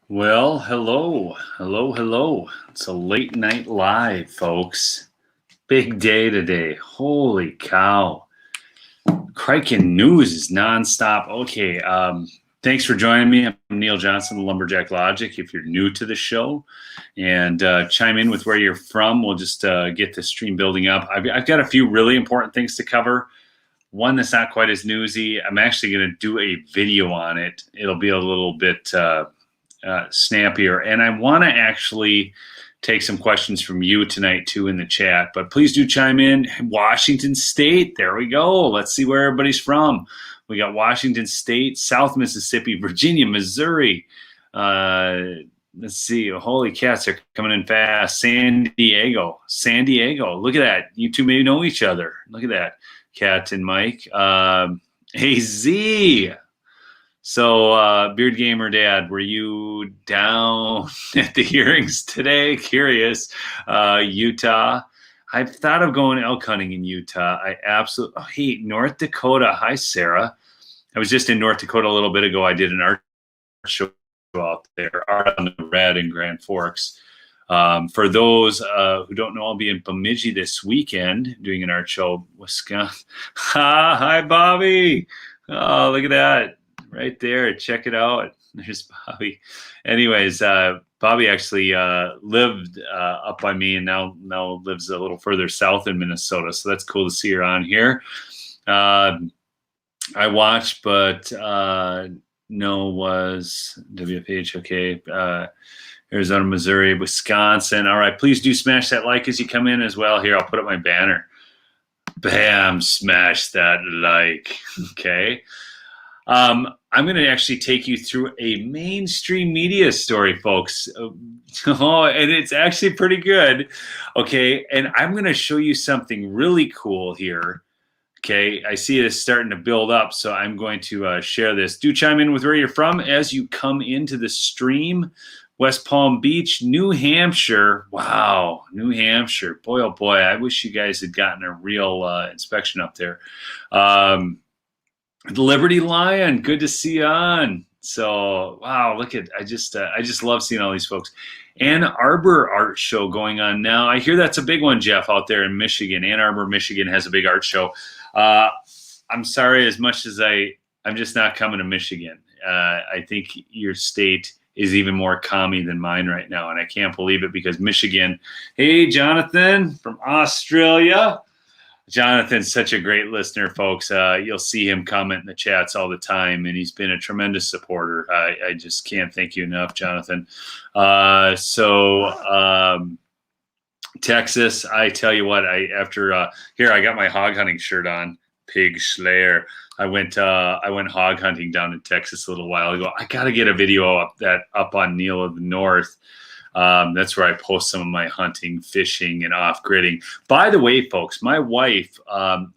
Well, hello. It's a late night live, folks. Big day today. Holy cow. Criken news is nonstop. Okay, thanks for joining me. I'm Neil Johnson, the Lumberjack Logic. If you're new to the show, and chime in with where you're from, we'll just get the stream building up. I've got a few really important things to cover. One that's not quite as newsy. I'm actually going to do a video on it. It'll be a little bit snappier. And I want to actually take some questions from you tonight too in the chat, but please do chime in. Washington State, there we go. Let's see where everybody's from. We got Washington State, South Mississippi, Virginia, Missouri. Let's see. Holy cats are coming in fast. San Diego. Look at that. You two may know each other. Look at that. Kat and Mike. Hey, Z. So, Beard Gamer Dad, were you down at the hearings today? Curious. Utah. I've thought of going elk hunting in Utah. I absolutely. Oh, hey, North Dakota. Hi, Sarah. I was just in North Dakota a little bit ago. I did an art show out there, Art on the Red in Grand Forks. For those who don't know, I'll be in Bemidji this weekend doing an art show, Wisconsin. Hi, Bobby. Oh, look at that. Right there. Check it out. There's Bobby. Anyways, Bobby actually lived up by me and now lives a little further south in Minnesota. So that's cool to see her on here. I watched, but no was WFH. Okay. Arizona, Missouri, Wisconsin. All right. Please do smash that like as you come in as well. Here, I'll put up my banner. Bam. Smash that like. Okay. I'm going to actually take you through a mainstream media story, folks. Oh, and it's actually pretty good. Okay. And I'm going to show you something really cool here. Okay. I see it is starting to build up. So I'm going to share this. Do chime in with where you're from as you come into the stream. West Palm Beach, New Hampshire. Wow. New Hampshire. Boy, oh boy. I wish you guys had gotten a real inspection up there. Liberty Lion, good to see you on. So, wow, look at I just love seeing all these folks. Ann Arbor art show going on now. I hear that's a big one, Jeff, out there in Michigan. Ann Arbor, Michigan has a big art show. I'm sorry, as much as I'm just not coming to Michigan. I think your state is even more commie than mine right now, and I can't believe it because Michigan. Hey, Jonathan from Australia. Jonathan's such a great listener, folks. You'll see him comment in the chats all the time, and he's been a tremendous supporter. I just can't thank you enough, Jonathan. Texas, I tell you what, here I got my hog hunting shirt on, Pig Slayer. I went hog hunting down in Texas a little while ago. I got to get a video up on Neil of the North. That's where I post some of my hunting, fishing, and off-gridding. By the way, folks, my wife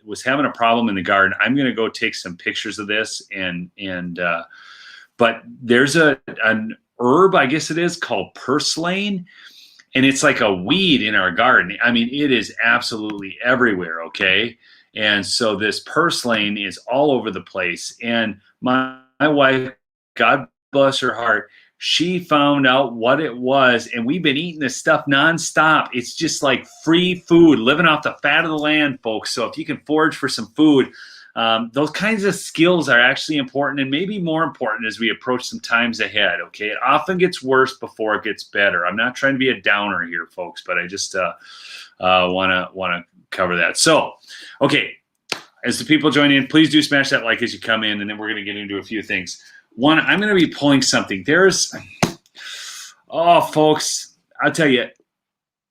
was having a problem in the garden. I'm going to go take some pictures of this, but there's an herb, I guess it is, called purslane, and it's like a weed in our garden. I mean, it is absolutely everywhere, okay? And so this purslane is all over the place. And my wife, God bless her heart, she found out what it was, and we've been eating this stuff nonstop. It's just like free food, living off the fat of the land, folks. So if you can forage for some food, those kinds of skills are actually important, and maybe more important as we approach some times ahead, okay? It often gets worse before it gets better. I'm not trying to be a downer here, folks, but I just want to cover that. So, okay, as the people join in, please do smash that like as you come in, and then we're going to get into a few things. One, I'm going to be pulling something. Folks, I'll tell you,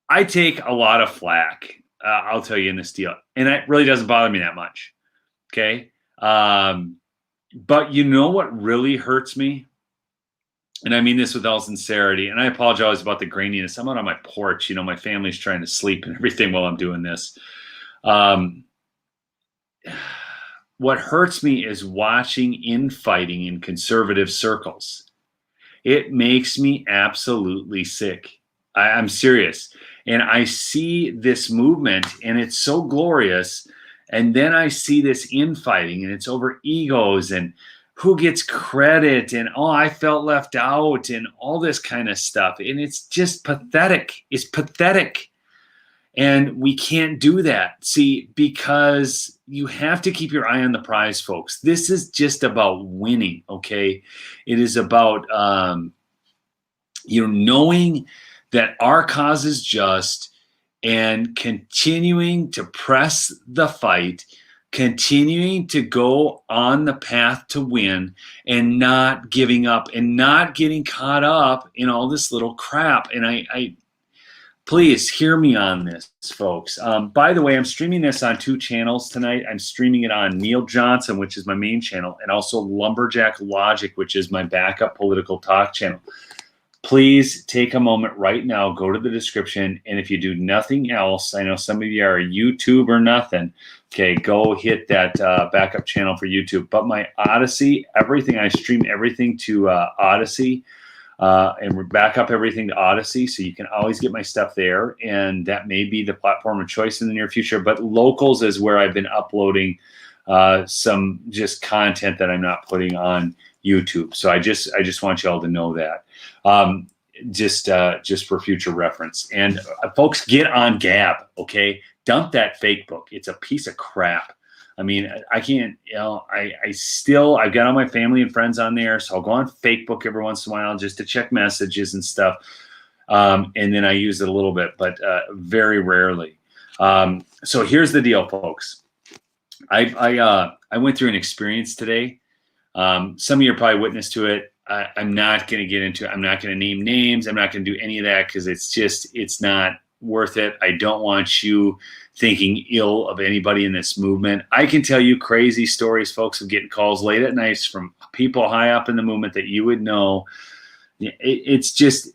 I take a lot of flack, I'll tell you in this deal, and it really doesn't bother me that much, okay? But you know what really hurts me? And I mean this with all sincerity, and I apologize about the graininess. I'm out on my porch. My family's trying to sleep and everything while I'm doing this. What hurts me is watching infighting in conservative circles. It makes me absolutely sick. I'm serious. And I see this movement, and it's so glorious. And then I see this infighting, and it's over egos. And who gets credit and, oh, I felt left out and all this kind of stuff. And it's just pathetic. It's pathetic. And we can't do that. See, because you have to keep your eye on the prize, folks. This is just about winning, okay? It is about knowing that our cause is just and continuing to press the fight, continuing to go on the path to win and not giving up and not getting caught up in all this little crap. And I please hear me on this, folks. By the way, I'm streaming this on 2 channels tonight. I'm streaming it on Neil Johnson, which is my main channel, and also Lumberjack Logic, which is my backup political talk channel. Please take a moment right now, go to the description, and if you do nothing else, I know some of you are YouTube or nothing, okay, go hit that backup channel for YouTube. But my Odyssey, everything, I stream everything to Odyssey, and we back up everything to Odyssey, so you can always get my stuff there, and that may be the platform of choice in the near future. But Locals is where I've been uploading some just content that I'm not putting on YouTube. So I just want you all to know that, just for future reference. And folks, get on Gab, okay? Dump that fake book. It's a piece of crap. I mean, I can't, I've got all my family and friends on there, so I'll go on Facebook every once in a while just to check messages and stuff. And then I use it a little bit, but very rarely. So here's the deal, folks. I went through an experience today. Some of you are probably witness to it. I'm not going to get into it. I'm not going to name names. I'm not going to do any of that because it's not worth it. I don't want you thinking ill of anybody in this movement. I can tell you crazy stories, folks, of getting calls late at night from people high up in the movement that you would know. It's just,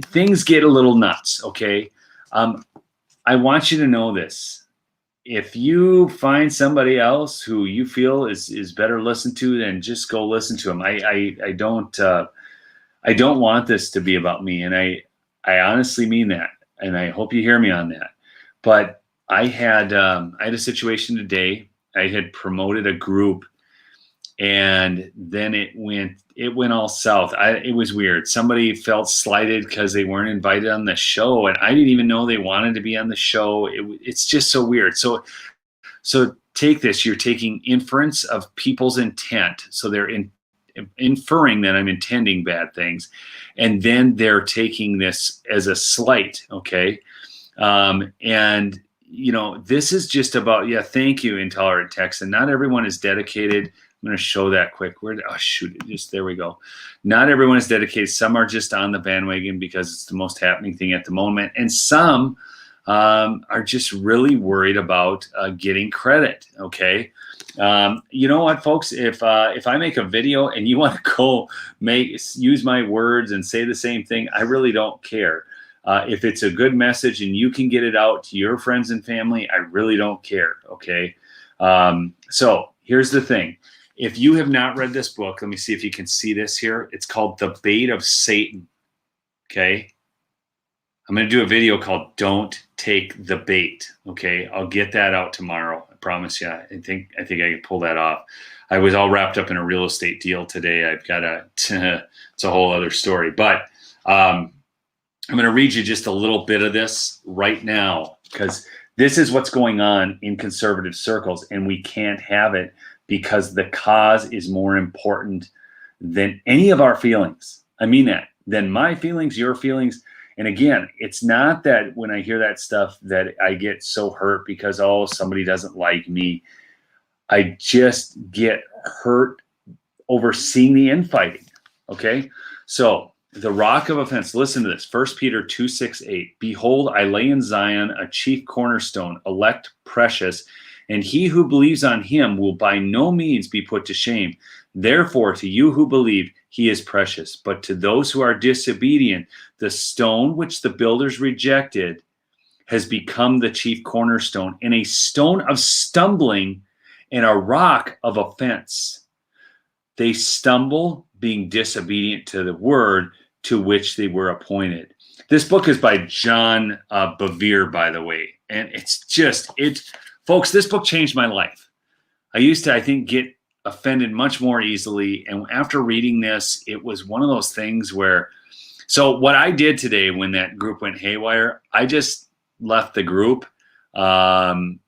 things get a little nuts, okay? I want you to know this. If you find somebody else who you feel is better listened to, then just go listen to them. I don't want this to be about me, and I honestly mean that, and I hope you hear me on that. But I had a situation today. I had promoted a group, and then it went all south. It was weird. Somebody felt slighted because they weren't invited on the show, and I didn't even know they wanted to be on the show. It's just so weird. So take this. You're taking inference of people's intent. So they're inferring that I'm intending bad things, and then they're taking this as a slight. Okay, and this is just about, thank you, Intolerant Texan. Not everyone is dedicated. I'm going to show that quick. There we go. Not everyone is dedicated. Some are just on the bandwagon because it's the most happening thing at the moment. And some are just really worried about getting credit, okay? You know what, folks? If I make a video and you want to go use my words and say the same thing, I really don't care. If it's a good message and you can get it out to your friends and family, I really don't care, okay? So here's the thing. If you have not read this book, let me see if you can see this here. It's called The Bait of Satan, okay? I'm going to do a video called Don't Take the Bait, okay? I'll get that out tomorrow, I promise you. I think I can pull that off. I was all wrapped up in a real estate deal today. I've got it's a whole other story. But I'm going to read you just a little bit of this right now, because this is what's going on in conservative circles, and we can't have it because the cause is more important than any of our feelings. I mean that. Than my feelings, your feelings. And again, it's not that when I hear that stuff that I get so hurt because, oh, somebody doesn't like me. I just get hurt over seeing the infighting, okay? So the rock of offense, listen to this, 1 Peter 2:6-8. Behold, I lay in Zion a chief cornerstone, elect, precious, and he who believes on him will by no means be put to shame. Therefore, to you who believe, he is precious. But to those who are disobedient, the stone which the builders rejected has become the chief cornerstone, and a stone of stumbling and a rock of offense. They stumble, being disobedient to the word to which they were appointed. This book is by John Bevere, by the way. And folks, this book changed my life. I used to, I think, get offended much more easily. And after reading this, it was one of those things where, so what I did today when that group went haywire, I just left the group. I'm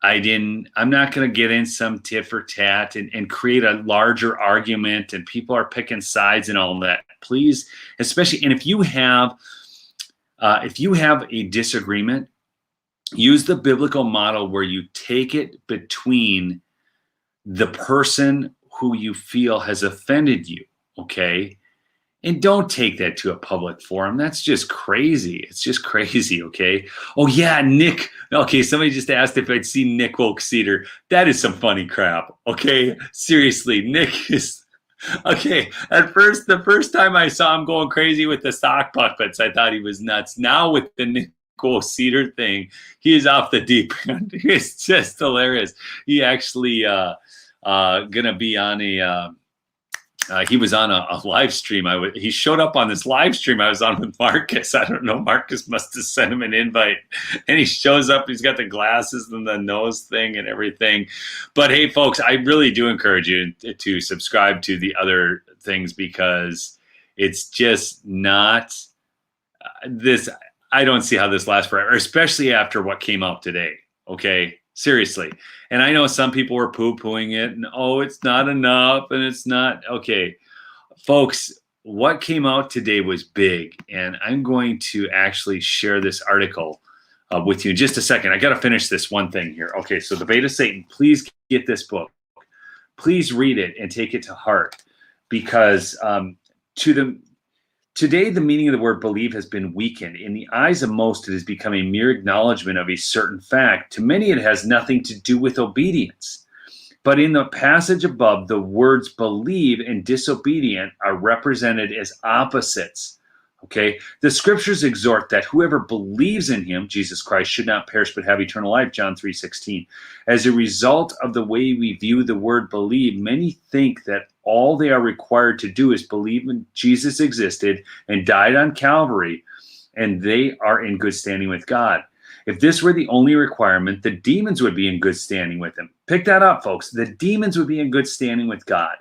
not going to get in some tit for tat and create a larger argument and people are picking sides and all that. Please, especially, and if you have a disagreement, use the biblical model where you take it between the person who you feel has offended you, okay? And don't take that to a public forum. That's just crazy. It's just crazy, okay? Oh, yeah, Nick. Okay, somebody just asked if I'd seen Nick Wilkes-Cedar. That is some funny crap, okay? Seriously, Nick is... Okay, at first, the first time I saw him going crazy with the sock puppets, I thought he was nuts. Now with the Nick Wilkes-Cedar thing, he is off the deep end. It's just hilarious. He actually gonna be on he was on a live stream. He showed up on this live stream I was on with Marcus. I don't know. Marcus must have sent him an invite, and he shows up. He's got the glasses and the nose thing and everything. But hey, folks, I really do encourage you to subscribe to the other things because it's just not this. I don't see how this lasts forever, especially after what came out today. Okay. Seriously. And I know some people were poo-pooing it and, oh, it's not enough and it's not. Okay. Folks, what came out today was big. And I'm going to actually share this article with you in just a second. I got to finish this one thing here. Okay. So the Bait of Satan, please get this book. Please read it and take it to heart because today, the meaning of the word believe has been weakened. In the eyes of most, it has become a mere acknowledgement of a certain fact. To many, it has nothing to do with obedience. But in the passage above, the words believe and disobedient are represented as opposites. Okay? The scriptures exhort that whoever believes in him, Jesus Christ, should not perish but have eternal life, John 3:16. As a result of the way we view the word believe, many think that all they are required to do is believe in Jesus existed and died on Calvary, and they are in good standing with God. If this were the only requirement, the demons would be in good standing with him. Pick that up, folks. The demons would be in good standing with God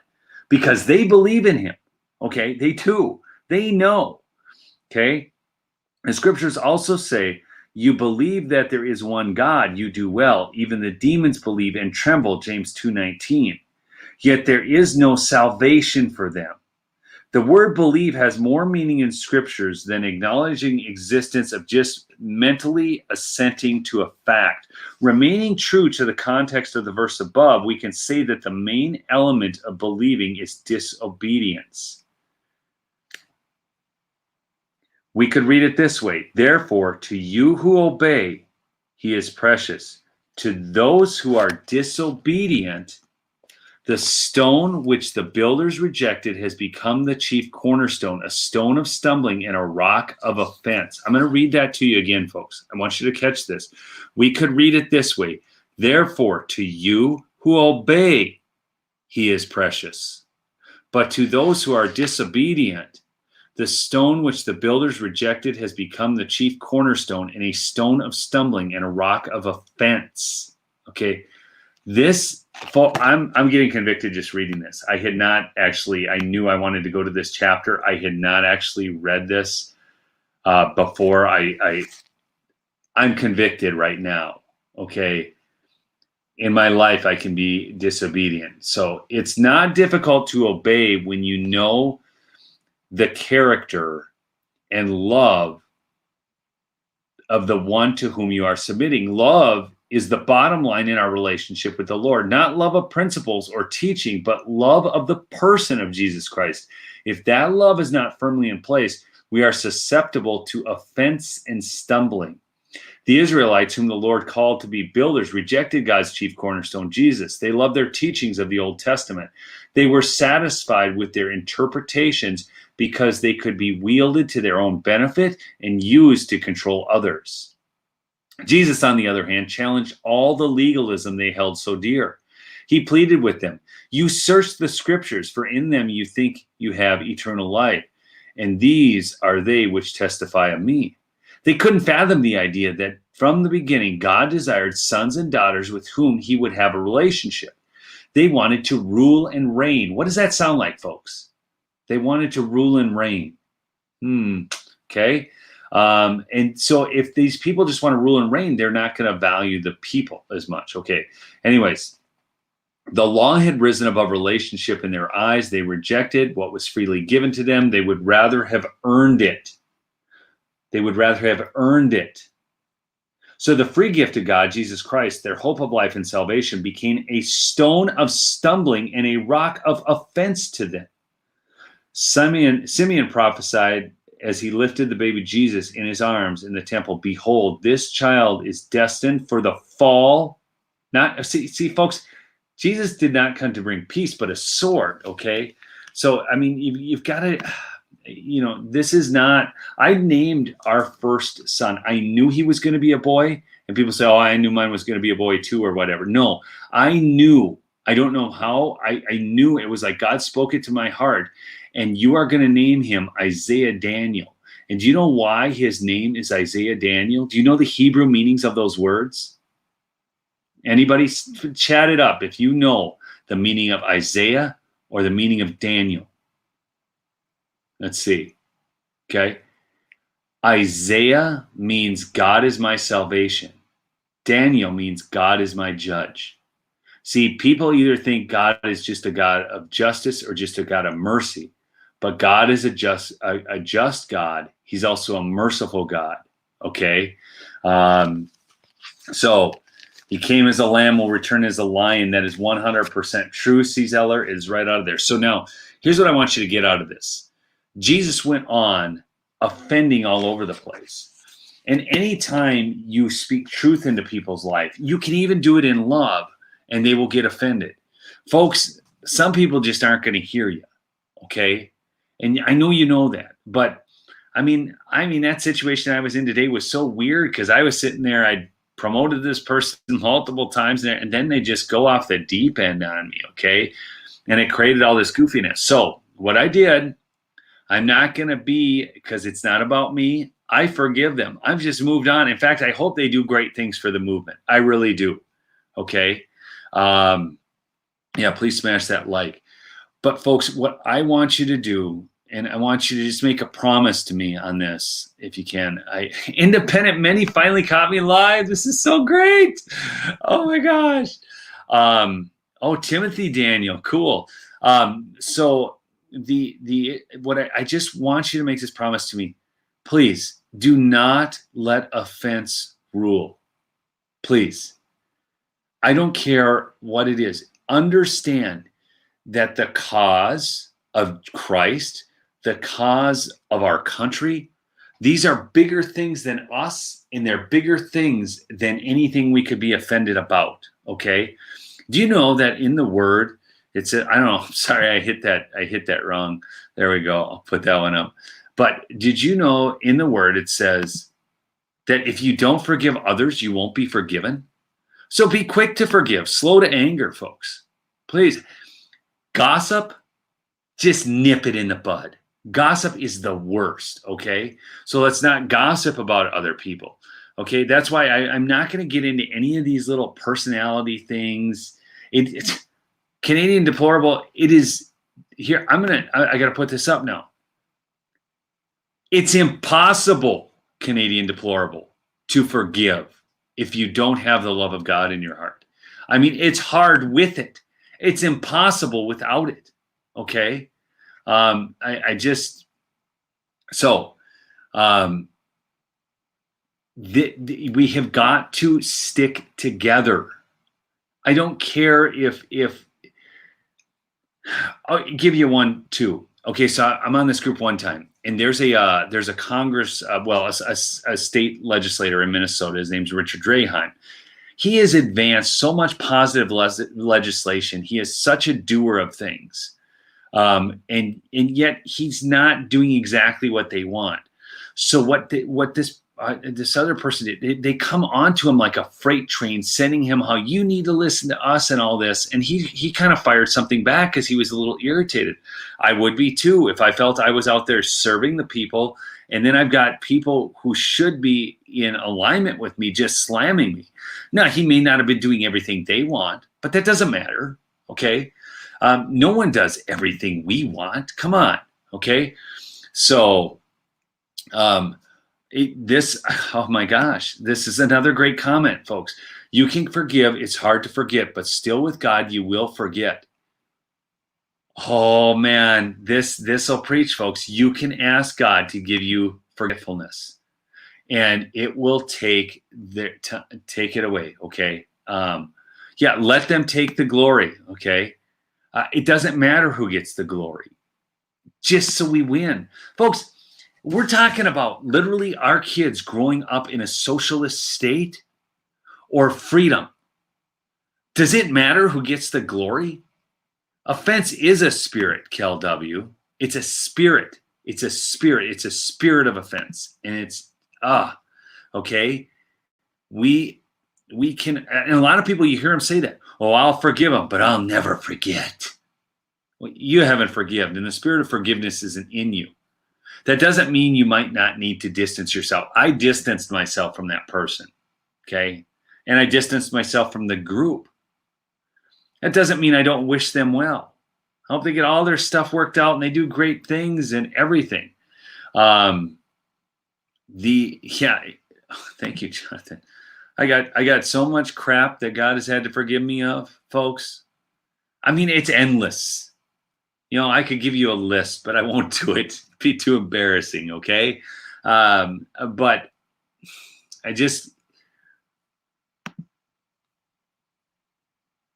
because they believe in him. Okay? They do. They know. Okay? The scriptures also say, you believe that there is one God, you do well. Even the demons believe and tremble, James 2:19. Yet there is no salvation for them. The word believe has more meaning in scriptures than acknowledging existence of just mentally assenting to a fact. Remaining true to the context of the verse above, we can say that the main element of believing is disobedience. We could read it this way. Therefore, to you who obey, he is precious. To those who are disobedient, the stone which the builders rejected has become the chief cornerstone, a stone of stumbling and a rock of offense. I'm going to read that to you again, folks. I want you to catch this. We could read it this way. Therefore, to you who obey, he is precious. But to those who are disobedient, the stone which the builders rejected has become the chief cornerstone and a stone of stumbling and a rock of offense. Okay, I'm getting convicted just reading this. I had not actually, I knew I wanted to go to this chapter. I had not actually read this before. I'm convicted right now. Okay, in my life, I can be disobedient. So it's not difficult to obey when you know the character and love of the one to whom you are submitting. Love is the bottom line in our relationship with the Lord, not love of principles or teaching, but love of the person of Jesus Christ. If that love is not firmly in place, we are susceptible to offense and stumbling. The Israelites, whom the Lord called to be builders, rejected God's chief cornerstone, Jesus. They loved their teachings of the Old Testament. They were satisfied with their interpretations because they could be wielded to their own benefit and used to control others. Jesus, on the other hand, challenged all the legalism they held so dear. He pleaded with them, "You search the scriptures, for in them you think you have eternal life, and these are they which testify of me." They couldn't fathom the idea that from the beginning, God desired sons and daughters with whom he would have a relationship. They wanted to rule and reign. What does that sound like, folks? They wanted to rule and reign. Okay. And so if these people just want to rule and reign, they're not going to value the people as much. Okay. Anyways, the law had risen above relationship in their eyes. They rejected what was freely given to them. They would rather have earned it. They would rather have earned it. So the free gift of God, Jesus Christ, their hope of life and salvation, became a stone of stumbling and a rock of offense to them. Simeon prophesied as he lifted the baby Jesus in his arms in the temple, behold, this child is destined for the fall. See, folks, Jesus did not come to bring peace, but a sword, okay? So, I mean, you've got to, this is not, I named our first son. I knew he was going to be a boy, and people say, oh, I knew mine was going to be a boy too, or whatever. No, I knew. I don't know how. I knew. It was like God spoke it to my heart. And you are going to name him Isaiah Daniel. And do you know why his name is Isaiah Daniel? Do you know the Hebrew meanings of those words? Anybody chat it up if you know the meaning of Isaiah or the meaning of Daniel. Let's see. Okay. Isaiah means God is my salvation. Daniel means God is my judge. See, people either think God is just a God of justice or just a God of mercy. But God is a just God. He's also a merciful God. Okay? So he came as a lamb, will return as a lion. That is 100% true, C. Zeller. It is right out of there. So now, here's what I want you to get out of this. Jesus went on offending all over the place. And anytime you speak truth into people's life, you can even do it in love, and they will get offended. Folks, some people just aren't going to hear you. Okay? And I know you know that, but I mean, that situation I was in today was so weird because I was sitting there, I promoted this person multiple times, and then they just go off the deep end on me, okay? And it created all this goofiness. So what I did, I'm not going to be, because it's not about me, I forgive them. I've just moved on. In fact, I hope they do great things for the movement. I really do, okay? Yeah, please smash that like. But folks, what I want you to do, and I want you to just make a promise to me on this, if you can. Independent Many finally caught me live. This is so great. Oh my gosh. Timothy Daniel, cool. So I just want you to make this promise to me. Please do not let offense rule. Please. I don't care what it is. Understand that the cause of Christ, the cause of our country, these are bigger things than us, and they're bigger things than anything we could be offended about, okay? Do you know that in the Word, I don't know, sorry, I hit that wrong. There we go, I'll put that one up. But did you know in the Word it says that if you don't forgive others, you won't be forgiven? So be quick to forgive, slow to anger, folks. Please. Gossip, just nip it in the bud. Gossip is the worst, okay? So let's not gossip about other people, okay? That's why I'm not going to get into any of these little personality things. It's Canadian deplorable. It is here. I got to put this up now. It's impossible, Canadian deplorable, to forgive if you don't have the love of God in your heart. I mean, it's hard with it. It's impossible without it. Okay. We have got to stick together. I don't care if I'll give you one too. Okay. So I'm on this group one time, and there's a Congress, a state legislator in Minnesota. His name's Richard Draheim. He has advanced so much positive legislation. He is such a doer of things. And yet he's not doing exactly what they want. So what this other person did, they come onto him like a freight train, sending him how you need to listen to us and all this. And he kind of fired something back because he was a little irritated. I would be too if I felt I was out there serving the people, and then I've got people who should be in alignment with me just slamming me. Now, he may not have been doing everything they want, but that doesn't matter. Okay. No one does everything we want. Come on. Okay. So, oh my gosh, this is another great comment, folks. You can forgive. It's hard to forget, but still with God, you will forget. Oh man, this will preach, folks. You can ask God to give you forgetfulness, and it will take it away. Okay. Yeah, let them take the glory. Okay. It doesn't matter who gets the glory, just so we win, folks. We're talking about literally our kids growing up in a socialist state or freedom. Does it matter who gets the glory? Offense is a spirit, Kel W. It's a spirit. It's a spirit. It's a spirit of offense. And it's, okay. We can, and a lot of people, you hear them say that, oh, I'll forgive them, but I'll never forget. Well, you haven't forgiven, and the spirit of forgiveness isn't in you. That doesn't mean you might not need to distance yourself. I distanced myself from that person, okay? And I distanced myself from the group. That doesn't mean I don't wish them well. I hope they get all their stuff worked out and they do great things and everything. Thank you, Jonathan. I got so much crap that God has had to forgive me of, folks. I mean, it's endless. I could give you a list, but I won't do it. It'd be too embarrassing, okay? But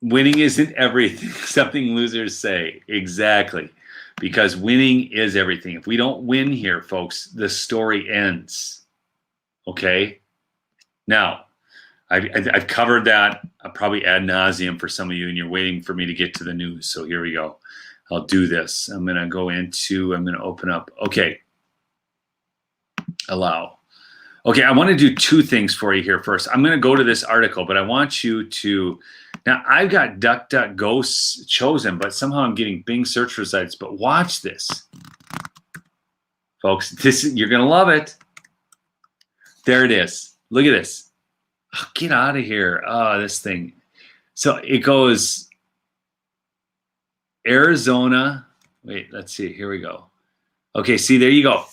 winning isn't everything. Something losers say. Exactly. Because winning is everything. If we don't win here, folks, the story ends. Okay? Now, I've covered that probably ad nauseum for some of you, and you're waiting for me to get to the news. So here we go. I'll do this. I'm going to open up. Okay. Allow. Okay, I want to do two things for you here first. I'm going to go to this article, but I want you to, now I've got DuckDuckGo chosen, but somehow I'm getting Bing search results, but watch this. Folks, you're going to love it. There it is. Look at this. Oh, get out of here. Oh, this thing. So it goes Arizona. Wait, let's see. Here we go. Okay, see, there you go.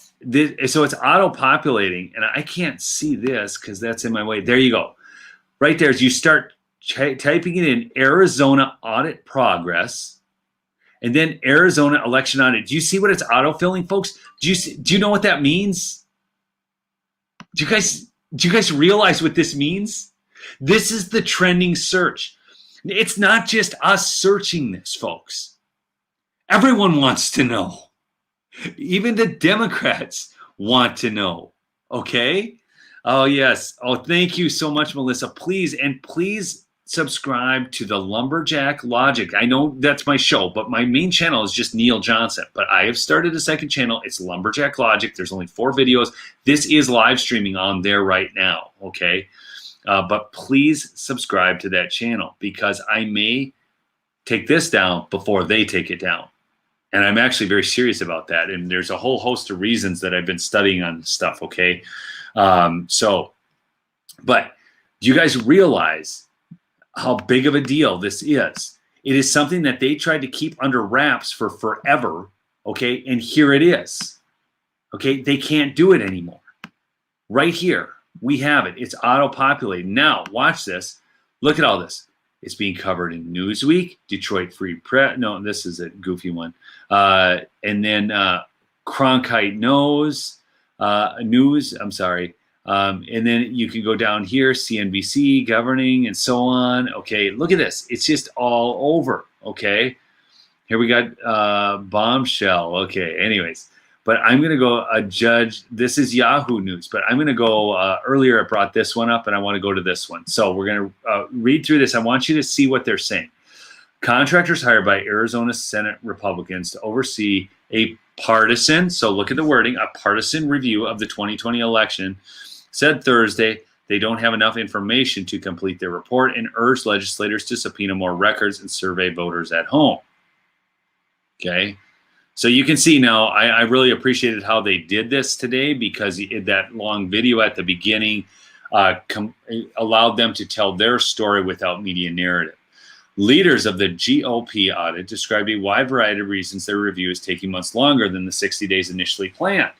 So it's auto-populating, and I can't see this because that's in my way. There you go. Right there, as you start typing it in, Arizona audit progress, and then Arizona election audit. Do you see what it's auto-filling, folks? Do you know what that means? Do you guys realize what this means? This is the trending search. It's not just us searching this, folks. Everyone wants to know. Even the Democrats want to know. Okay? Oh, yes. Oh, thank you so much, Melissa. Please subscribe to the Lumberjack Logic. I know that's my show, but my main channel is just Neil Johnson. But I have started a second channel. It's Lumberjack Logic. There's only 4 videos. This is live streaming on there right now. Okay? But please subscribe to that channel because I may take this down before they take it down. And I'm actually very serious about that. And there's a whole host of reasons that I've been studying on this stuff, okay? But do you guys realize how big of a deal this is? It is something that they tried to keep under wraps for forever, okay? And here it is, okay? They can't do it anymore. Right here, we have it. It's auto-populating. Now, watch this. Look at all this. It's being covered in Newsweek, Detroit Free Press. No, this is a goofy one. And then Cronkite News. I'm sorry. And then you can go down here, CNBC, governing, and so on. Okay, look at this. It's just all over. Okay. Here we got bombshell. Okay, anyways. But I'm going to go judge. This is Yahoo News, but I'm going to go earlier. I brought this one up, and I want to go to this one. So we're going to read through this. I want you to see what they're saying. Contractors hired by Arizona Senate Republicans to oversee a partisan, so look at the wording, a partisan review of the 2020 election, said Thursday they don't have enough information to complete their report and urged legislators to subpoena more records and survey voters at home. Okay. So you can see now, I really appreciated how they did this today because that long video at the beginning allowed them to tell their story without media narrative. Leaders of the GOP audit described a wide variety of reasons their review is taking months longer than the 60 days initially planned.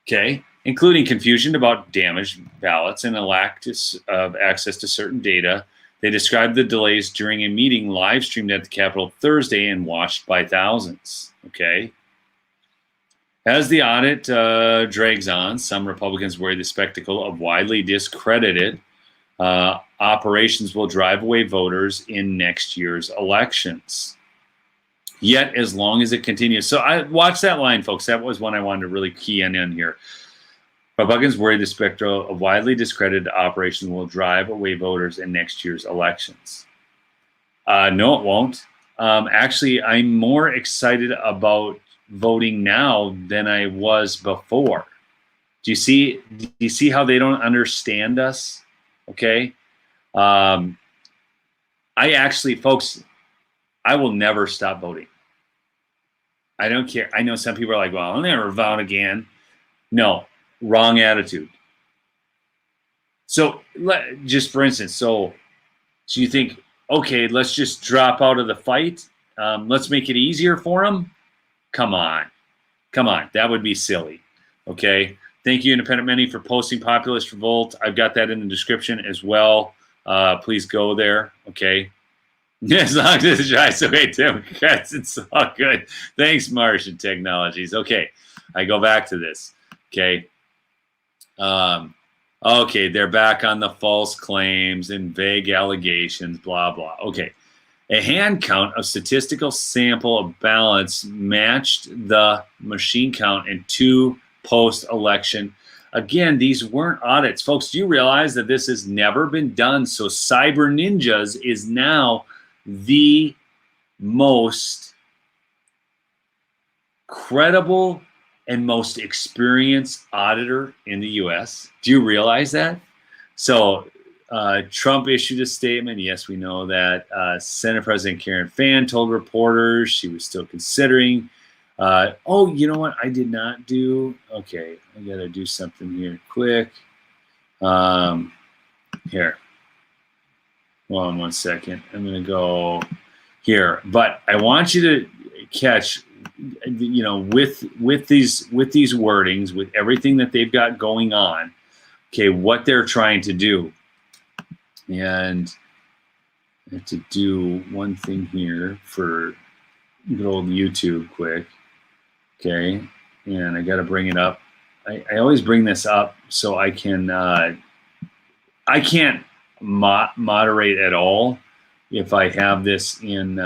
Okay, including confusion about damaged ballots and a lack of access to certain data. They described the delays during a meeting live streamed at the Capitol Thursday and watched by thousands. Okay. As the audit drags on, some Republicans worry the spectacle of widely discredited operations will drive away voters in next year's elections. Yet, as long as it continues. So I watched that line, folks. That was one I wanted to really key in here. Republicans worry the spectacle of widely discredited operations will drive away voters in next year's elections. No, it won't. Actually, I'm more excited about voting now than I was before. Do you see how they don't understand us? Okay. I actually, folks, I will never stop voting. I don't care. I know some people are like, well, I'll never vote again. No, wrong attitude. So just for instance, so you think, okay, let's just drop out of the fight. Let's make it easier for them. Come on. That would be silly. Okay. Thank you, Independent Many, for posting Populist Revolt. I've got that in the description as well. Please go there. Okay. As long as it's dry, so hey, Democrats, it's all good. Thanks, Martian Technologies. Okay, I go back to this. Okay. Okay, they're back on the false claims and vague allegations, blah, blah. Okay. A hand count of statistical sample of ballots matched the machine count in 2 post-election. Again, these weren't audits. Folks, do you realize that this has never been done? So Cyber Ninjas is now the most credible and most experienced auditor in the U.S. Do you realize that? So Trump issued a statement. Yes, we know that. Senate President Karen Fann told reporters she was still considering. Oh, you know what? I did not do. Okay, I got to do something here quick. Here. Hold on 1 second. I'm going to go here. But I want you to catch, you know, with these wordings, with everything that they've got going on, okay, what they're trying to do. And I have to do one thing here for good old YouTube quick. Okay, and I got to bring it up. I always bring this up so I can. I can't moderate at all if I have this in.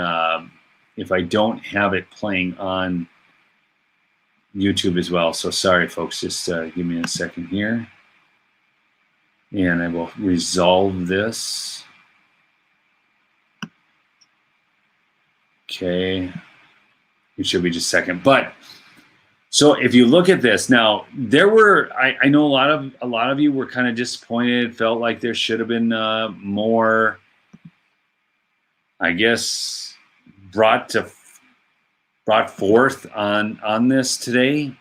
If I don't have it playing on YouTube as well. So sorry, folks. Just give me a second here, and I will resolve this. Okay, it should be just a second, but. So if you look at this now, there were I know a lot of you were kind of disappointed, felt like there should have been more, I guess, brought forth on this today.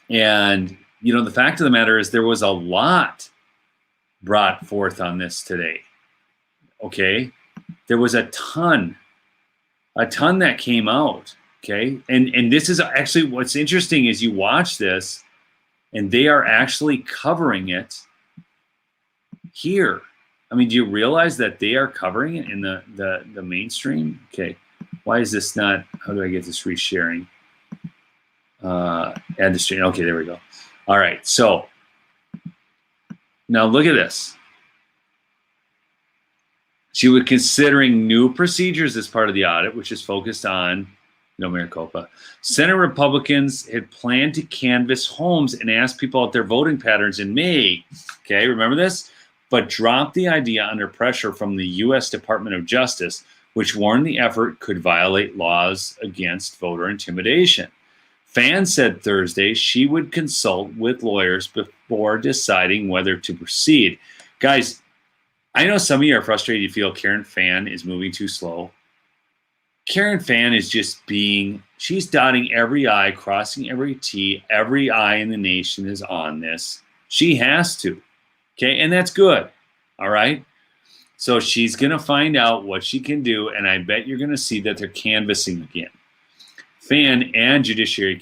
And you know, the fact of the matter is there was a lot brought forth on this today. Okay, there was a ton that came out. Okay, and this is actually what's interesting is you watch this, and they are actually covering it here. I mean, do you realize that they are covering it in the mainstream? Okay, why is this not? How do I get this resharing? Add the stream. Okay, there we go. All right, so now look at this. She was considering new procedures as part of the audit, which is focused on. No Maricopa. Senate Republicans had planned to canvass homes and ask people about their voting patterns in May. Okay, remember this? But dropped the idea under pressure from the U.S. Department of Justice, which warned the effort could violate laws against voter intimidation. Fann said Thursday she would consult with lawyers before deciding whether to proceed. Guys, I know some of you are frustrated. You feel Karen Fann is moving too slow. Karen Fann is just she's dotting every I, crossing every T. Every I in the nation is on this. She has to. Okay, and that's good. All right. So she's going to find out what she can do, and I bet you're going to see that they're canvassing again. Fan and Judiciary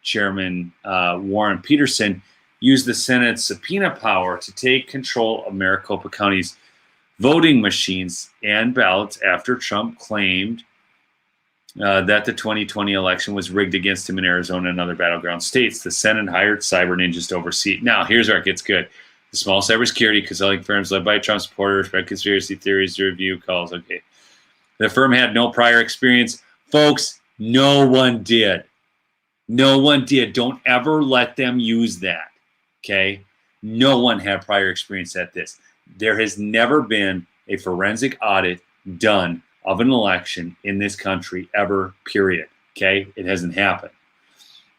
Chairman Warren Peterson used the Senate's subpoena power to take control of Maricopa County's voting machines and ballots after Trump claimed that the 2020 election was rigged against him in Arizona and other battleground states. The Senate hired cyber ninjas to oversee. Now, here's where it gets good. The small cybersecurity consulting firms led by Trump supporters spread conspiracy theories to review calls. Okay. The firm had no prior experience. Folks, no one did. No one did. Don't ever let them use that. Okay? No one had prior experience at this. There has never been a forensic audit done of an election in this country ever, period. Okay? It hasn't happened.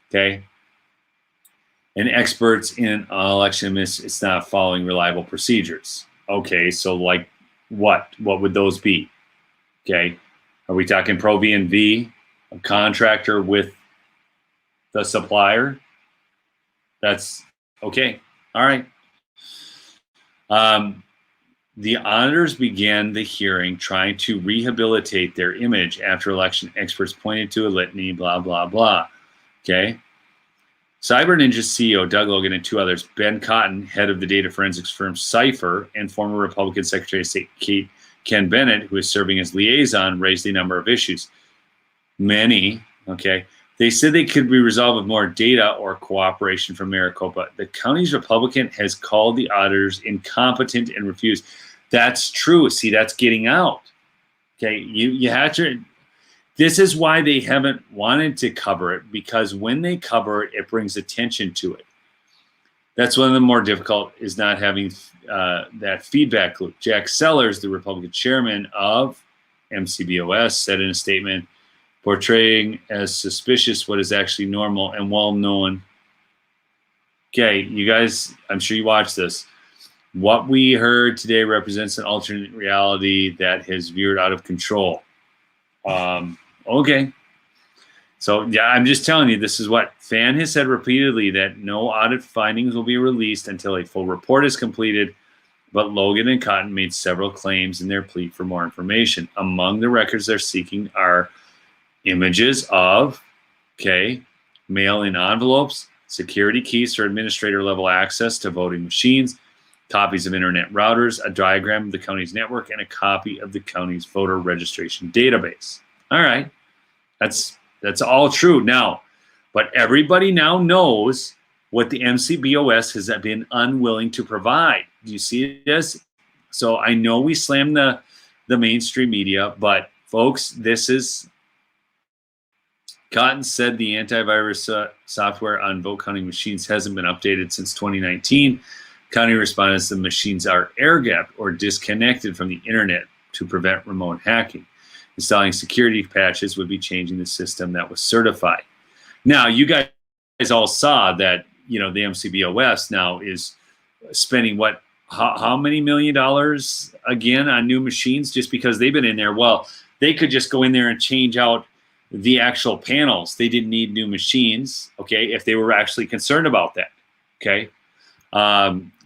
Okay? And experts in election, it's not following reliable procedures. Okay, so like what? What would those be? Okay, are we talking Pro V&V, a contractor with the supplier? That's okay. All right. The auditors began the hearing trying to rehabilitate their image after election experts pointed to a litany, blah, blah, blah. Okay. Cyber Ninja CEO Doug Logan and two others, Ben Cotton, head of the data forensics firm Cipher, and former Republican Secretary of State Ken Bennett, who is serving as liaison, raised a number of issues. Many, okay, they said they could be resolved with more data or cooperation from Maricopa. The county's Republican has called the auditors incompetent and refused. That's true. See, that's getting out. Okay, you have to. This is why they haven't wanted to cover it, because when they cover it, it brings attention to it. That's one of the more difficult, is not having that feedback loop. Jack Sellers, the Republican chairman of MCBOS, said in a statement, portraying as suspicious what is actually normal and well-known. Okay, you guys, I'm sure you watched this. What we heard today represents an alternate reality that has veered out of control. Okay. So, yeah, I'm just telling you, this is what Fan has said repeatedly, that no audit findings will be released until a full report is completed. But Logan and Cotton made several claims in their plea for more information. Among the records they're seeking are images of, mail-in envelopes, security keys for administrator-level access to voting machines, copies of internet routers, a diagram of the county's network, and a copy of the county's voter registration database. All right, that's all true now, but everybody now knows what the MCBOS has been unwilling to provide. Do you see this? So I know we slam the mainstream media, but folks, this is. Cotton said the antivirus software on vote counting machines hasn't been updated since 2019. County responded the machines are air-gapped or disconnected from the internet to prevent remote hacking. Installing security patches would be changing the system that was certified. Now, you guys all saw that, the MCBOS now is spending how many $1 million again on new machines just because they've been in there? Well, they could just go in there and change out the actual panels. They didn't need new machines, if they were actually concerned about that,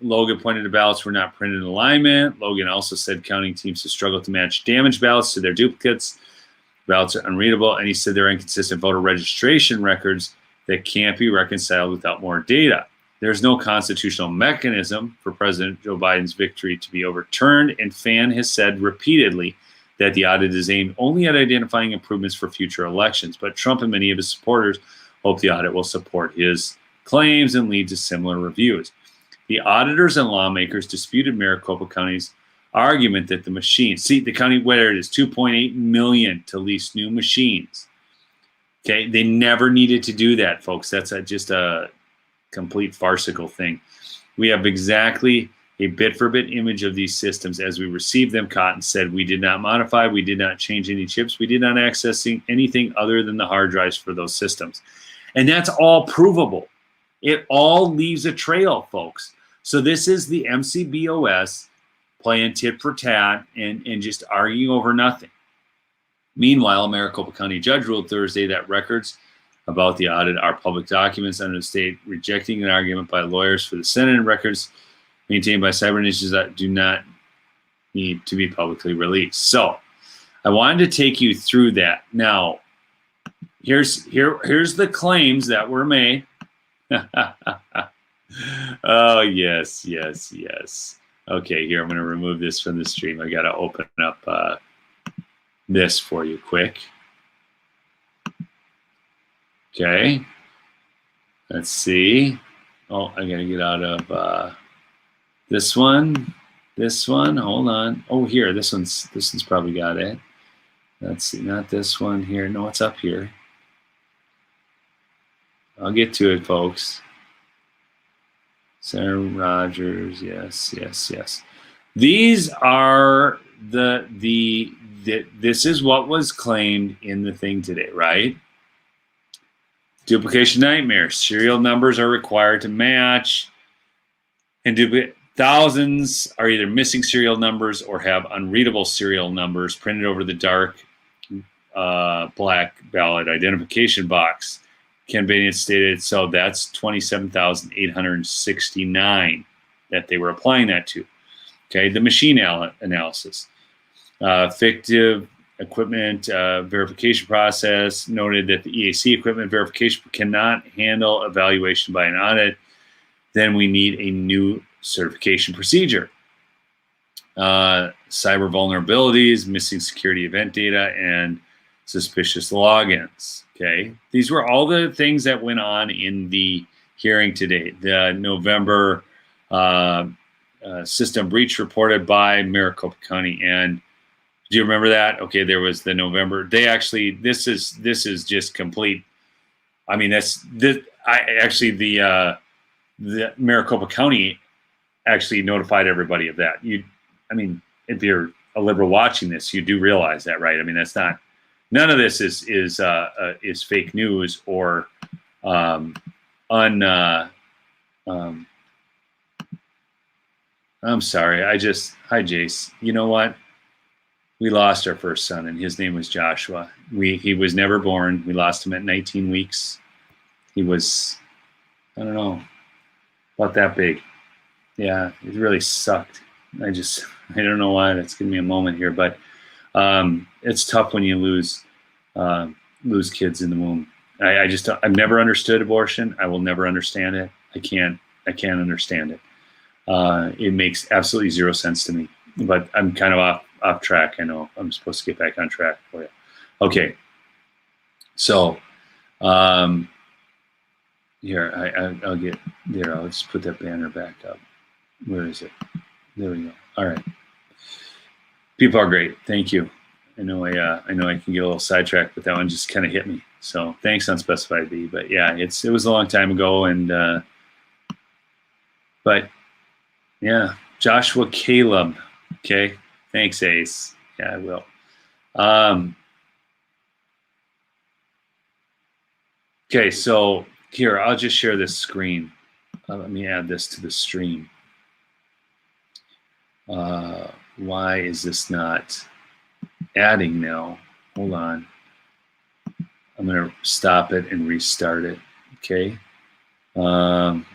Logan pointed to ballots were not printed in alignment. Logan also said counting teams have struggled to match damaged ballots to their duplicates. Ballots are unreadable, and he said there are inconsistent voter registration records that can't be reconciled without more data. There's no constitutional mechanism for President Joe Biden's victory to be overturned, and Fan has said repeatedly that the audit is aimed only at identifying improvements for future elections. But Trump and many of his supporters hope the audit will support his claims and lead to similar reviews. The auditors and lawmakers disputed Maricopa County's argument that the machines, the county, where it is $2.8 million to lease new machines. They never needed to do that, folks. That's just a complete farcical thing. We have exactly a bit-for-bit image of these systems as we received them. Cotton said, we did not modify, we did not change any chips, we did not access anything other than the hard drives for those systems. And that's all provable. It all leaves a trail, folks. So this is the MCBOS playing tit for tat and just arguing over nothing. Meanwhile, a Maricopa County judge ruled Thursday that records about the audit are public documents under the state, rejecting an argument by lawyers for the Senate and records maintained by cyber ninjas that do not need to be publicly released. So I wanted to take you through that. Now, here's the claims that were made. Oh, yes. Okay, here, I'm going to remove this from the stream. I got to open up this for you quick. Okay. Let's see. Oh, I got to get out of this one. This one. Hold on. Oh, here. This one's probably got it. Let's see. Not this one here. No, it's up here. I'll get to it, folks. Sarah Rogers, yes. These are this is what was claimed in the thing today, right? Duplication nightmare. Serial numbers are required to match, and thousands are either missing serial numbers or have unreadable serial numbers printed over the dark black ballot identification box. Ken Banian stated, so that's 27,869 that they were applying that to. Okay, the machine analysis. Fictive equipment verification process noted that the EAC equipment verification cannot handle evaluation by an audit. Then we need a new certification procedure. Cyber vulnerabilities, missing security event data, and suspicious logins. Okay, these were all the things that went on in the hearing today. The November system breach reported by Maricopa County, and do you remember that? Okay, there was the November. They actually, this is just complete. I mean, the Maricopa County actually notified everybody of that. I mean, if you're a liberal watching this, you do realize that, right? I mean, that's not. None of this is fake news or I'm sorry. Hi, Jace. You know what? We lost our first son, and his name was Joshua. He was never born. We lost him at 19 weeks. He was, I don't know, about that big. Yeah, it really sucked. I don't know why. That's giving me a moment here, but it's tough when you lose kids in the womb. I've never understood abortion. I will never understand it. I can't understand it. It makes absolutely zero sense to me, but I'm kind of off track. I know I'm supposed to get back on track for you. Okay. So, here, I'll get there. I'll just put that banner back up. Where is it? There we go. All right. People are great. Thank you. I know I can get a little sidetracked, but that one just kind of hit me. So thanks, Unspecified B. But yeah, it was a long time ago, and but yeah, Joshua Caleb. Okay, thanks, Ace. Yeah, I will. Okay, so here, I'll just share this screen. Let me add this to the stream. Why is this not adding now? Hold on. I'm going to stop it and restart it. Okay.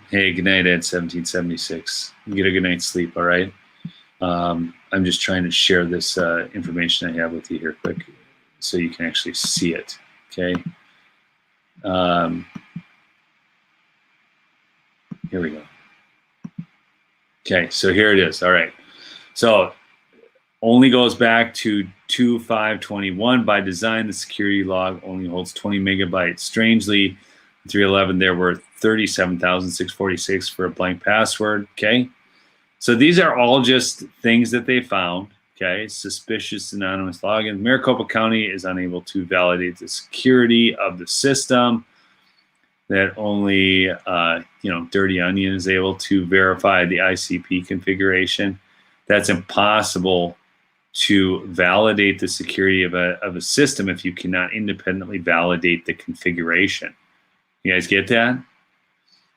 Hey, good night, Ed 1776. You get a good night's sleep, all right? I'm just trying to share this information I have with you here quick so you can actually see it. Okay. Here we go. Okay, so here it is. All right. So only goes back to 2/5/21. By design, the security log only holds 20 megabytes. Strangely, 311, there were 37,646 for a blank password. Okay. So these are all just things that they found. Okay. Suspicious anonymous logins. Maricopa County is unable to validate the security of the system. That only, Dirty Onion is able to verify the ICP configuration. That's impossible to validate the security of a system if you cannot independently validate the configuration. You guys get that?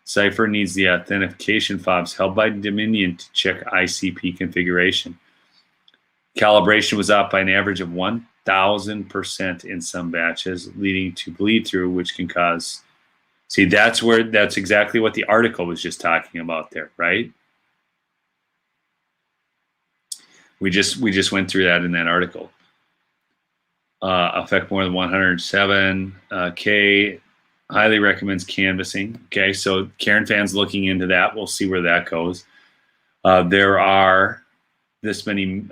Cipher needs the authentication fobs held by Dominion to check ICP configuration. Calibration was up by an average of 1,000% in some batches, leading to bleed through, which can cause. See, that's exactly what the article was just talking about there, right? We just went through that in that article. Affect more than 107 K. Highly recommends canvassing. Okay, so Karen Fan's looking into that. We'll see where that goes. There are this many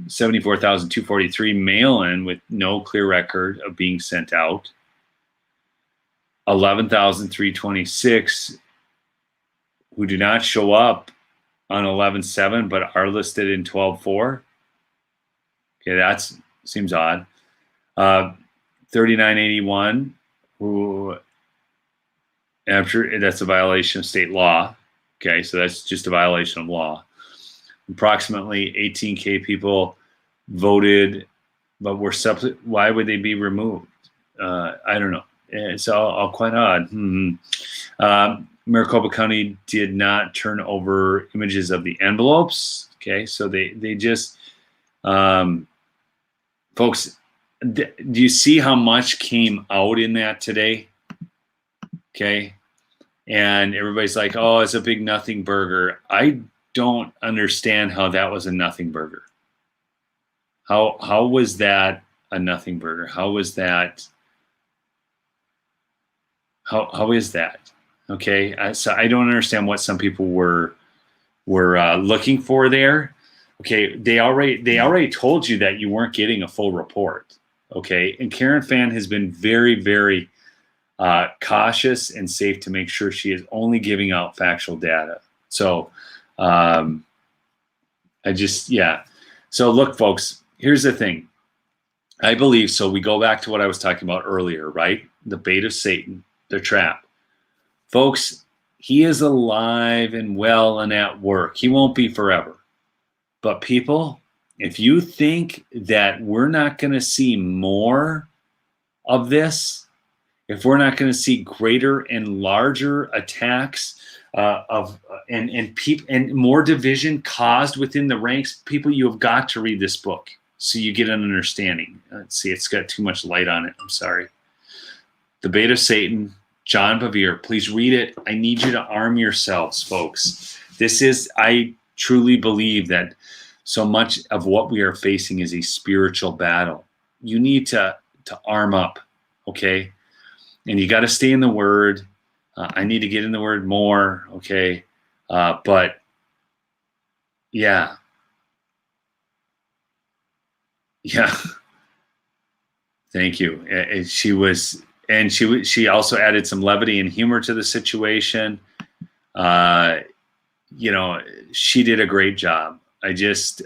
74,243 mail-in with no clear record of being sent out. 11,326 who do not show up on 11/7 but are listed in 12/4. Okay, that seems odd. 3981 who after that's a violation of state law. Okay, so that's just a violation of law. Approximately 18K people voted, but were why would they be removed? I don't know. It's all quite odd. Maricopa County did not turn over images of the envelopes. Okay, so they just, folks, do you see how much came out in that today? Okay, and everybody's like, oh, it's a big nothing burger. I don't understand how that was a nothing burger. How was that a nothing burger? How was that? How is that? Okay, so I don't understand what some people were looking for there. Okay, they already told you that you weren't getting a full report. Okay, and Karen Fan has been very, very cautious and safe to make sure she is only giving out factual data. So So look, folks, here's the thing. I believe, so we go back to what I was talking about earlier, right? The bait of Satan, the trap. Folks, he is alive and well and at work. He won't be forever. But people, if you think that we're not going to see more of this, if we're not going to see greater and larger attacks and more division caused within the ranks, people, you have got to read this book so you get an understanding. Let's see, it's got too much light on it. I'm sorry. The Bait of Satan, John Bevere. Please read it. I need you to arm yourselves, folks. I truly believe that so much of what we are facing is a spiritual battle. You need to arm up, okay? And you got to stay in the Word. I need to get in the Word more, okay? But yeah. Thank you. She also added some levity and humor to the situation. She did a great job. Brett's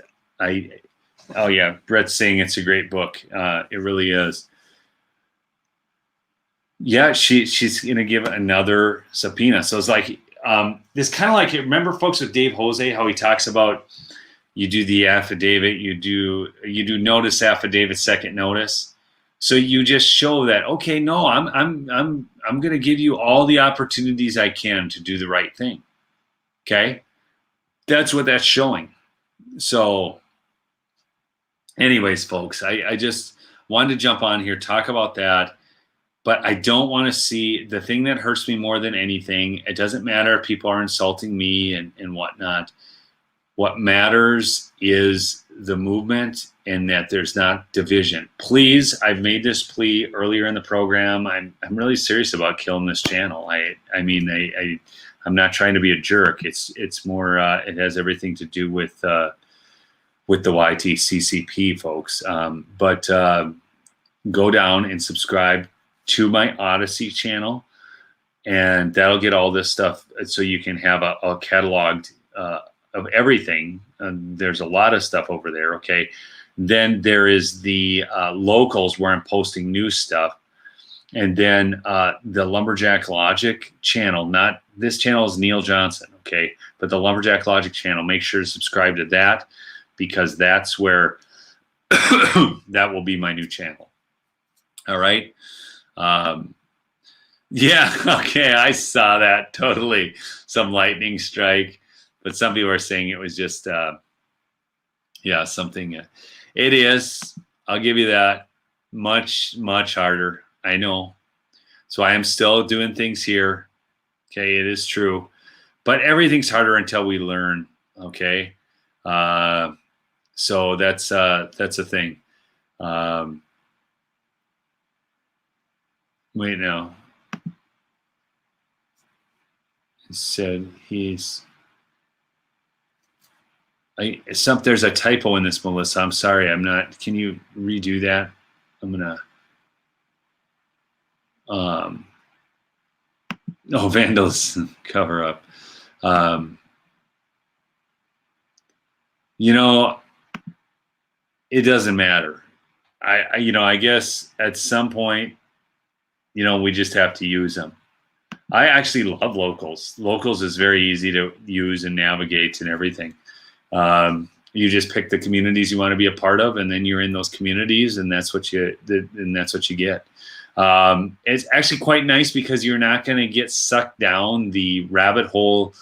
saying it's a great book. It really is. Yeah, she's going to give another subpoena. So it's like, this kind of like, remember folks with Dave Jose, how he talks about you do the affidavit, you do notice affidavit, second notice. So you just show that, okay, no, I'm going to give you all the opportunities I can to do the right thing. Okay? That's what that's showing. So anyways, folks, I just wanted to jump on here, talk about that. But I don't want to see the thing that hurts me more than anything. It doesn't matter if people are insulting me and whatnot. What matters is the movement and that there's not division. Please, I've made this plea earlier in the program. I'm really serious about killing this channel. I'm not trying to be a jerk. It's more it has everything to do with the YTCCP folks. But go down and subscribe to my Odyssey channel, and that'll get all this stuff so you can have a cataloged of everything. There's a lot of stuff over there, okay? Then there is the locals where I'm posting new stuff. And then the Lumberjack Logic channel, not this channel is Neil Johnson, okay? But the Lumberjack Logic channel, make sure to subscribe to that because that's where that will be my new channel. All right? Yeah, okay, I saw that totally. Some lightning strike, but some people are saying it was just, something. It is, I'll give you that, much, much harder. I know. So I am still doing things here. Okay, it is true. But everything's harder until we learn, okay? So that's a thing. Wait, no. He said there's a typo in this, Melissa. I'm sorry. I'm not. Can you redo that? I'm gonna. Vandalism cover up. It doesn't matter. I guess at some point, we just have to use them. I actually love locals. Locals is very easy to use and navigate and everything. You just pick the communities you want to be a part of, and then you're in those communities, and that's what you get. It's actually quite nice because you're not going to get sucked down the rabbit hole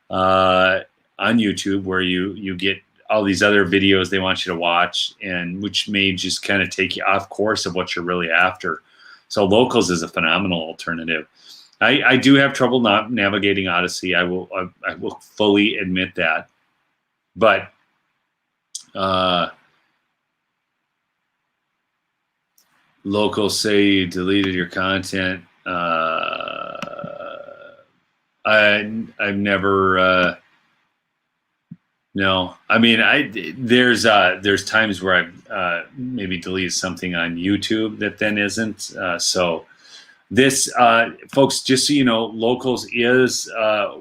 on YouTube where you get all these other videos they want you to watch, and which may just kind of take you off course of what you're really after. So locals is a phenomenal alternative. I do have trouble not navigating Odyssey. I will fully admit that, but locals say you deleted your content. I've never. No, I mean, there's times where I've maybe deleted something on YouTube that then isn't. So this, folks, just so you know, Locals is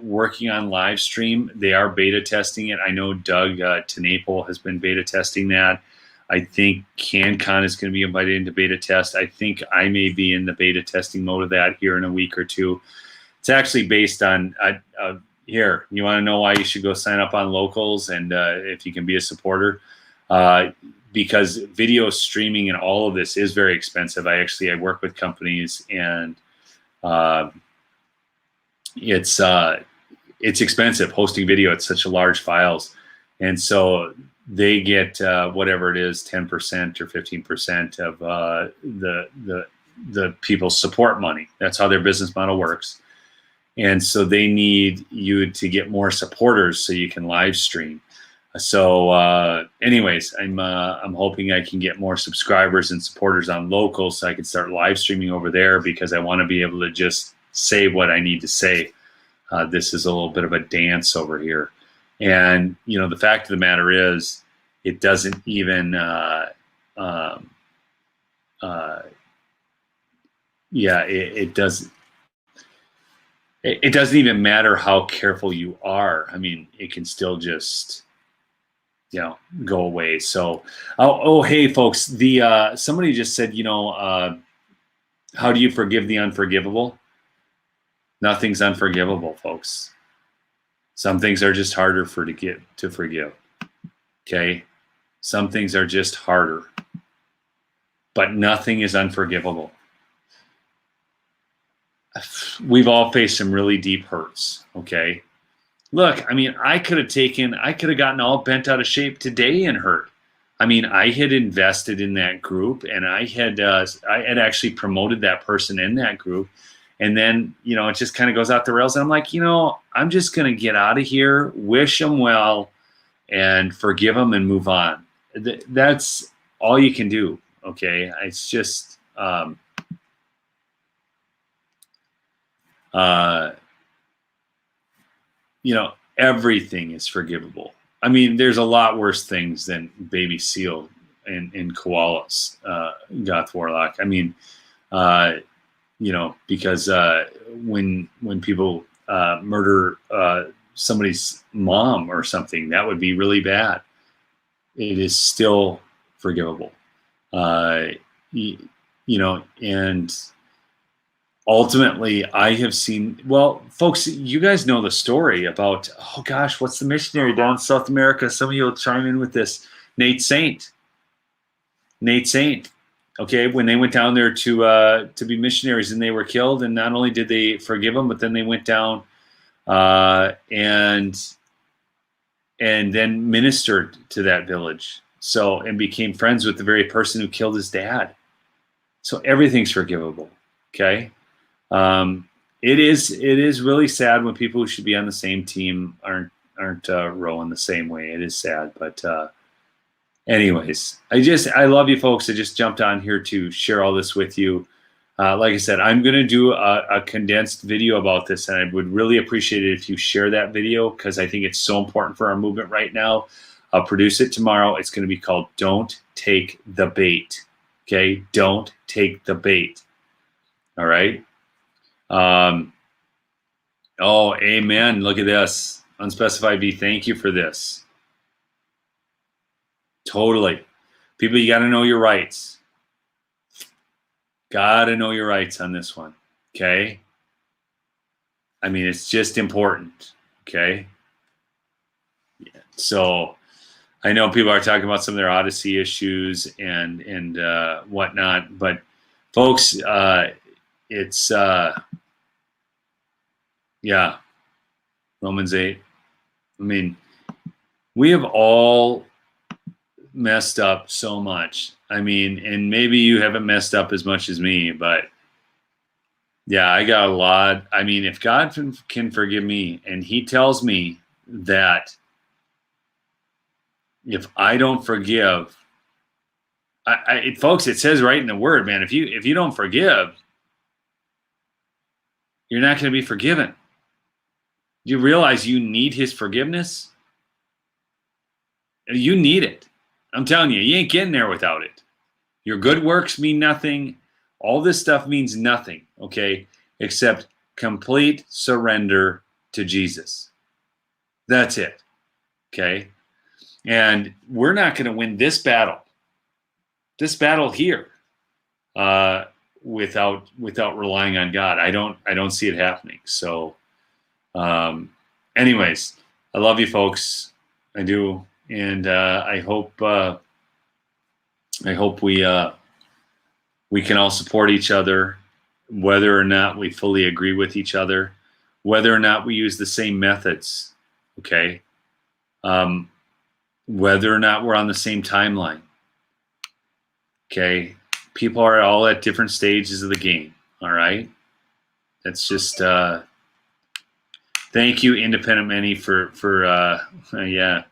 working on live stream. They are beta testing it. I know Doug Tenaple has been beta testing that. I think CanCon is going to be invited into beta test. I think I may be in the beta testing mode of that here in a week or two. It's actually based on here. You want to know why you should go sign up on Locals and if you can be a supporter. Because video streaming and all of this is very expensive. I work with companies, and it's expensive hosting video. It's such a large files, and so they get whatever it is, 10% or 15% of the people's support money. That's how their business model works, and so they need you to get more supporters so you can live stream. So anyways, I'm hoping I can get more subscribers and supporters on Locals so I can start live streaming over there, because I want to be able to just say what I need to say. This is a little bit of a dance over here. And, the fact of the matter is, it doesn't even, it doesn't even matter how careful you are. I mean, it can still just, go away. So, hey folks, somebody just said, how do you forgive the unforgivable? Nothing's unforgivable, folks. Some things are just harder to forgive. Okay. Some things are just harder, but nothing is unforgivable. We've all faced some really deep hurts. Okay. Look, I mean, I could have gotten all bent out of shape today and hurt. I mean, I had invested in that group, and I had actually promoted that person in that group. And then, it just kind of goes out the rails. And I'm like, I'm just going to get out of here, wish them well, and forgive them and move on. That's all you can do. Okay. It's just, everything is forgivable. I mean, there's a lot worse things than baby seal and koalas, Goth Warlock. I mean, because when people murder somebody's mom or something, that would be really bad. It is still forgivable. And ultimately, I have seen, well, folks, you guys know the story about, oh gosh, what's the missionary down in South America? Some of you will chime in with this. Nate Saint. Okay, when they went down there to be missionaries and they were killed, and not only did they forgive them, but then they went down and then ministered to that village. So, and became friends with the very person who killed his dad. So everything's forgivable. Okay. It is really sad when people who should be on the same team aren't rowing the same way. It is sad, but anyways, I love you folks. I just jumped on here to share all this with you. Like I said, I'm going to do a condensed video about this, and I would really appreciate it if you share that video because I think it's so important for our movement right now. I'll produce it tomorrow. It's going to be called Don't Take the Bait. Okay? Don't take the bait. All right? Oh, amen. Look at this. Unspecified B, thank you for this. Totally. People, you got to know your rights. Got to know your rights on this one. Okay? I mean, it's just important. Okay? Yeah. So I know people are talking about some of their Odyssey issues and whatnot, but folks, it's yeah, Romans 8. I mean, we have all messed up so much. I mean, and maybe you haven't messed up as much as me, but yeah, I got a lot. I mean, if God can forgive me, and He tells me that if I don't forgive, folks, it says right in the Word, man. If you don't forgive, you're not going to be forgiven. Do you realize you need His forgiveness? You need it. I'm telling you, you ain't getting there without it. Your good works mean nothing. All this stuff means nothing, okay, except complete surrender to Jesus. That's it, okay? And we're not going to win this battle here, without relying on God. I don't see it happening. So, anyways, I love you folks. I do, and I hope we can all support each other, whether or not we fully agree with each other, whether or not we use the same methods, okay? Whether or not we're on the same timeline, okay? People are all at different stages of the game, all right? That's just, thank you, Independent Many, for yeah.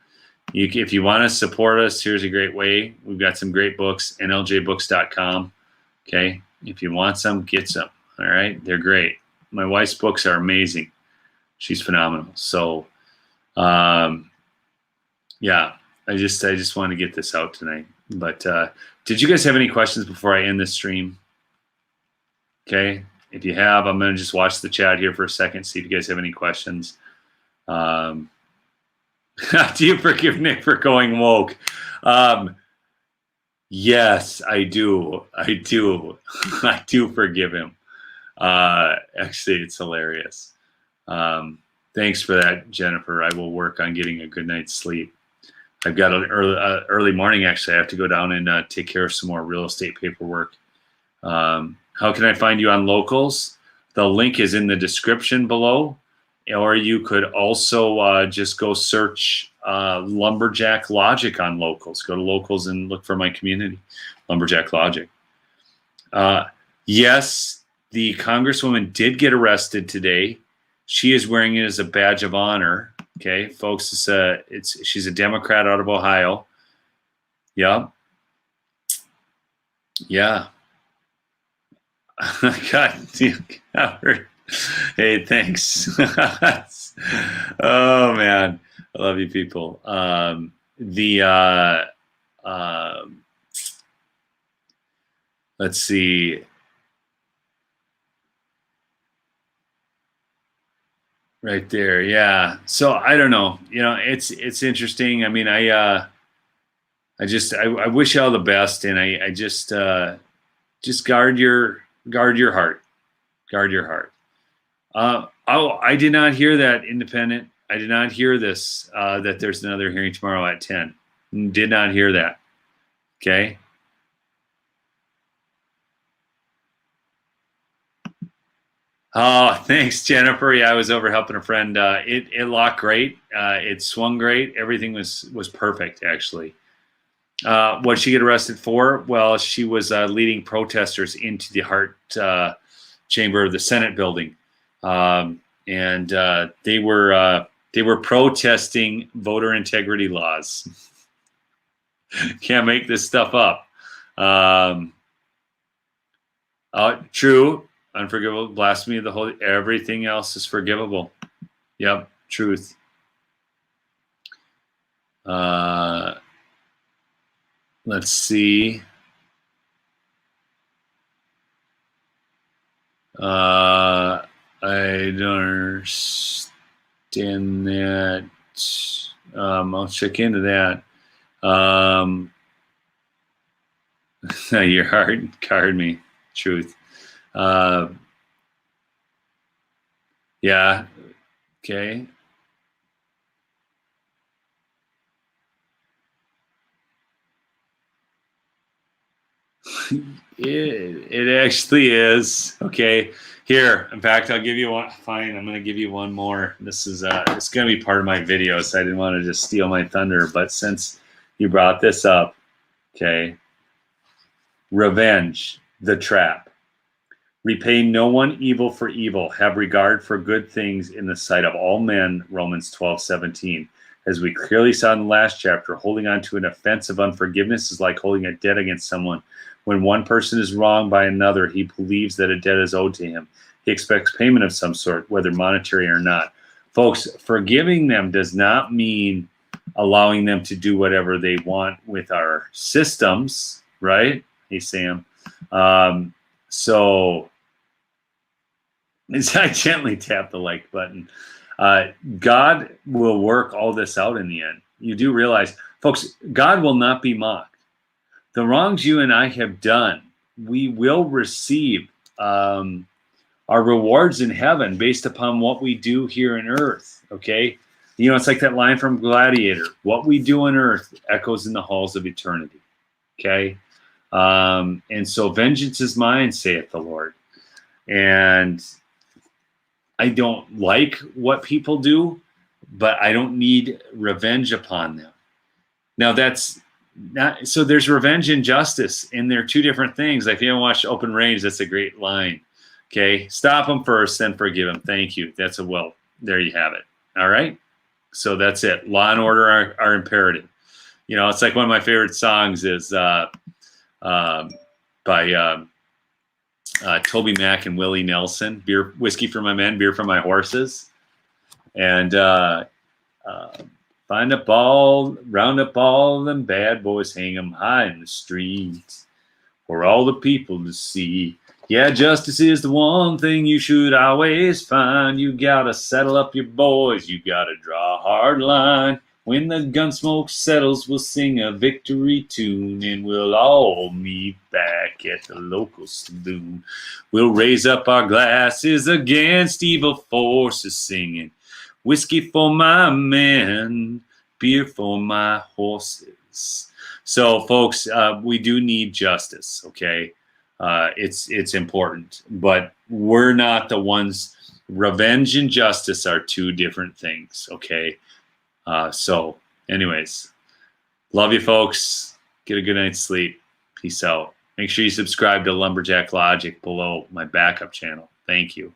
If you want to support us, here's a great way. We've got some great books, nljbooks.com. Okay, if you want some, get some. All right, they're great. My wife's books are amazing. She's phenomenal. So, yeah, I just want to get this out tonight. But did you guys have any questions before I end this stream? Okay, if you have, I'm going to just watch the chat here for a second, see if you guys have any questions. Do you forgive Nick for going woke? Yes, I do. I do forgive him. Actually, it's hilarious. Thanks for that, Jennifer. I will work on getting a good night's sleep. I've got an early morning, actually. I have to go down and take care of some more real estate paperwork. How can I find you on Locals? The link is in the description below. Or you could also just go search Lumberjack Logic on Locals. Go to Locals and look for my community, Lumberjack Logic. Yes, the Congresswoman did get arrested today. She is wearing it as a badge of honor. Okay, folks, she's a Democrat out of Ohio. Yeah. Yeah. God, hey, thanks. Oh man, I love you people. Let's see. Right there, yeah. So I don't know. You know, it's interesting. I mean, I wish you all the best, and I just guard your heart. Guard your heart. I did not hear that, Independent. I did not hear this, that there's another hearing tomorrow at 10. Did not hear that. Okay. Oh, thanks, Jennifer. Yeah, I was over helping a friend. It locked great. It swung great. Everything was perfect, actually. What did she get arrested for? Well, she was leading protesters into the heart chamber of the Senate building. And they were protesting voter integrity laws. Can't make this stuff up. True, unforgivable, blasphemy of the Holy. Everything else is forgivable. Yep, truth. Let's see. I don't understand that. I'll check into that. Your heart card me. Truth. Yeah. Okay. It actually is. Okay. Here, in fact, I'll give you one. Fine, I'm going to give you one more. This is it's going to be part of my video, so I didn't want to just steal my thunder. But since you brought this up, okay. Revenge, the trap. Repay no one evil for evil. Have regard for good things in the sight of all men. Romans 12:17. As we clearly saw in the last chapter, holding on to an offense of unforgiveness is like holding a debt against someone. When one person is wronged by another, he believes that a debt is owed to him. He expects payment of some sort, whether monetary or not. Folks, forgiving them does not mean allowing them to do whatever they want with our systems, right? Hey, Sam. So I gently tap the like button. God will work all this out in the end. You do realize, folks, God will not be mocked. The wrongs you and I have done, we will receive our rewards in heaven based upon what we do here on earth, okay? You know, it's like that line from Gladiator. What we do on earth echoes in the halls of eternity, okay? And so vengeance is mine, saith the Lord. And I don't like what people do, but I don't need revenge upon them. Now that's not, so there's revenge and justice, and they're two different things. Like if you haven't watched Open Range, that's a great line. Okay, stop them first, then forgive them. Thank you. That's a well. There you have it. All right. So that's it. Law and order are imperative. You know, it's like one of my favorite songs is by Toby Mac and Willie Nelson. Beer, whiskey for my men, beer for my horses, and round up all them bad boys, hang them high in the streets for all the people to see. Yeah, justice is the one thing you should always find. You gotta settle up your boys, you gotta draw a hard line. When the gun smoke settles, we'll sing a victory tune, and we'll all meet back at the local saloon. We'll raise up our glasses against evil forces, singing whiskey for my men, beer for my horses. So, folks, we do need justice, okay? It's important, but we're not the ones. Revenge and justice are two different things, okay? So, anyways, love you, folks. Get a good night's sleep. Peace out. Make sure you subscribe to Lumberjack Logic below my backup channel. Thank you.